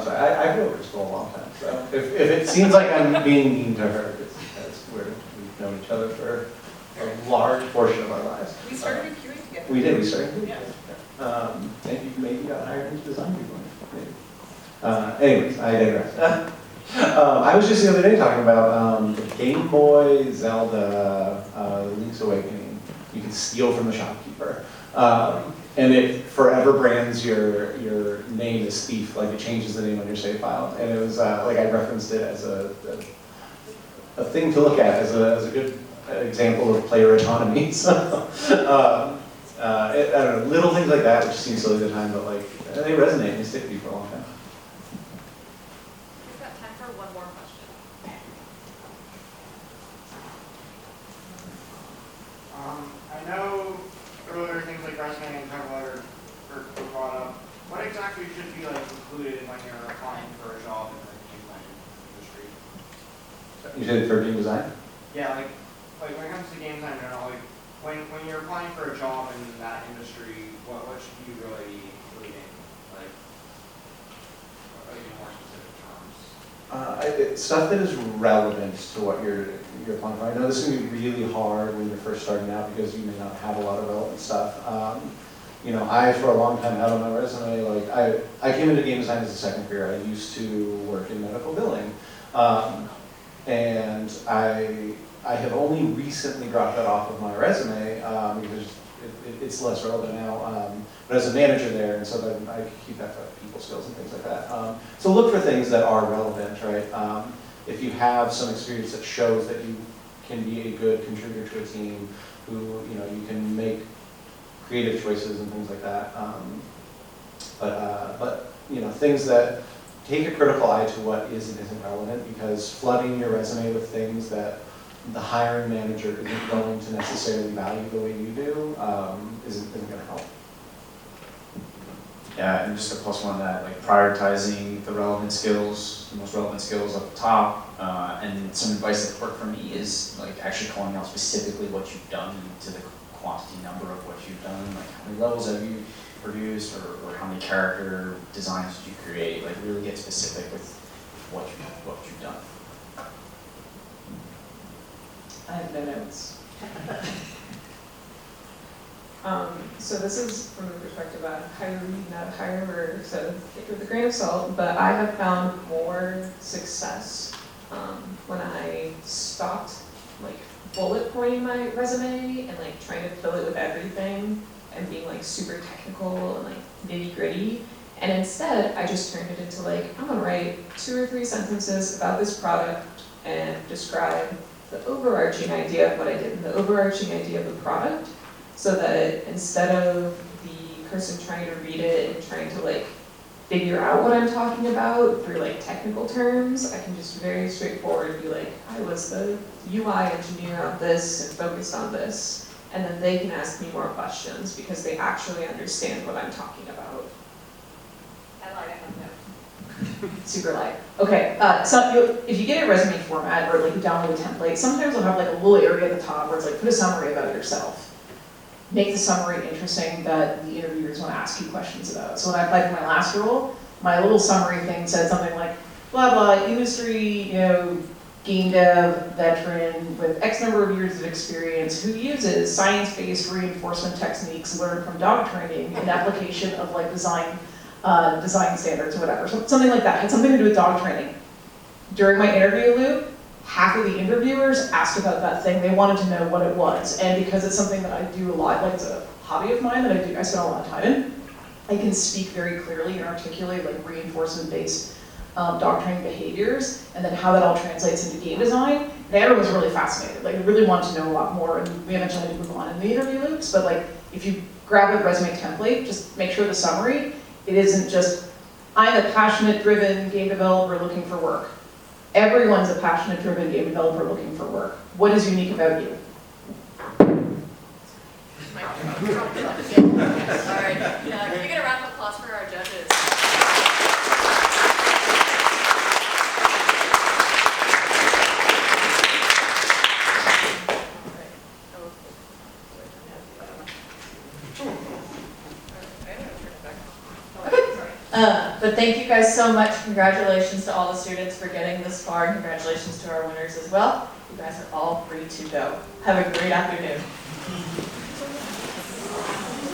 So I've known Crystal a long time. So if it seems like I'm being mean to her, it's because we've known each other for a large portion of our lives. We started in QA together. We did. We started. Yeah. Maybe got hired into design before. Maybe. Anyways, I digress. I was just the other day talking about Game Boy Zelda Link's Awakening. You can steal from the shopkeeper. And it forever brands your name as thief, like it changes the name on your save file. And it was like I referenced it as a thing to look at, as a good example of player autonomy. So, I don't know, little things like that, which seem silly at the time, but like they resonate and they stick with you for a long time. We've got time for one more question. I know earlier things like resume and cover letter were brought up. What exactly should be like included when you're applying for a job in the game design industry? You said for game design? Yeah, like when it comes to game design, like when you're applying for a job in that industry, what should you really be including? Like in more specific terms. Stuff that is relevant to what you're applying for. I know this is going to be really hard when you're first starting out because you may not have a lot of relevant stuff. You know, I for a long time had on my resume, like I came into game design as a second career. I used to work in medical billing, and I have only recently dropped that off of my resume because it's less relevant now. But as a manager there, and so then I keep that for people skills and things like that. So look for things that are relevant, right? If you have some experience that shows that you can be a good contributor to a team, who you can make creative choices and things like that. But things that take a critical eye to what is and isn't relevant, because flooding your resume with things that the hiring manager isn't going to necessarily value the way you do isn't going to help. Yeah, and just a plus one that, like prioritizing the relevant skills, the most relevant skills at the top, and some advice that worked for me is like actually calling out specifically what you've done to the quantity number of what you've done, like how many levels have you produced, or how many character designs did you create, like really get specific with what you've done. I have no notes. So this is from the perspective of hiring, not a hirer, so take it with a grain of salt, but I have found more success when I stopped like bullet pointing my resume and like trying to fill it with everything and being like super technical and like nitty gritty. And instead, I just turned it into like, I'm gonna write 2 or 3 sentences about this product and describe the overarching idea of what I did and the overarching idea of the product, so that instead of the person trying to read it and trying to like figure out what I'm talking about through like technical terms, I can just very straightforward be like, I was the UI engineer on this and focused on this, and then they can ask me more questions because they actually understand what I'm talking about. I lied, I have no. Super light. Okay, so if you get a resume format or like you download a template, sometimes it'll have like a little area at the top where it's like, put a summary about yourself. Make the summary interesting that the interviewers want to ask you questions about. So when I applied for my last role, my little summary thing said something like, blah, blah, industry, game dev, veteran with X number of years of experience who uses science-based reinforcement techniques learned from dog training in application of like design standards or whatever. So, something like that. It had something to do with dog training. During my interview loop, half of the interviewers asked about that thing. They wanted to know what it was. And because it's something that I do a lot, like it's a hobby of mine that I spend a lot of time in, I can speak very clearly and articulate like reinforcement-based dog training behaviors, and then how that all translates into game design. And everyone was really fascinated. Like, they really wanted to know a lot more, and we eventually had to move on in the interview loops. But like, if you grab a resume template, just make sure the summary, it isn't just, I'm a passionate, driven game developer looking for work. Everyone's a passionate, driven game developer looking for work. What is unique about you? Sorry. Can we get a round of applause for our judges? But thank you guys so much. Congratulations to all the students for getting this far, and congratulations to our winners as well. You guys are all free to go. Have a great afternoon.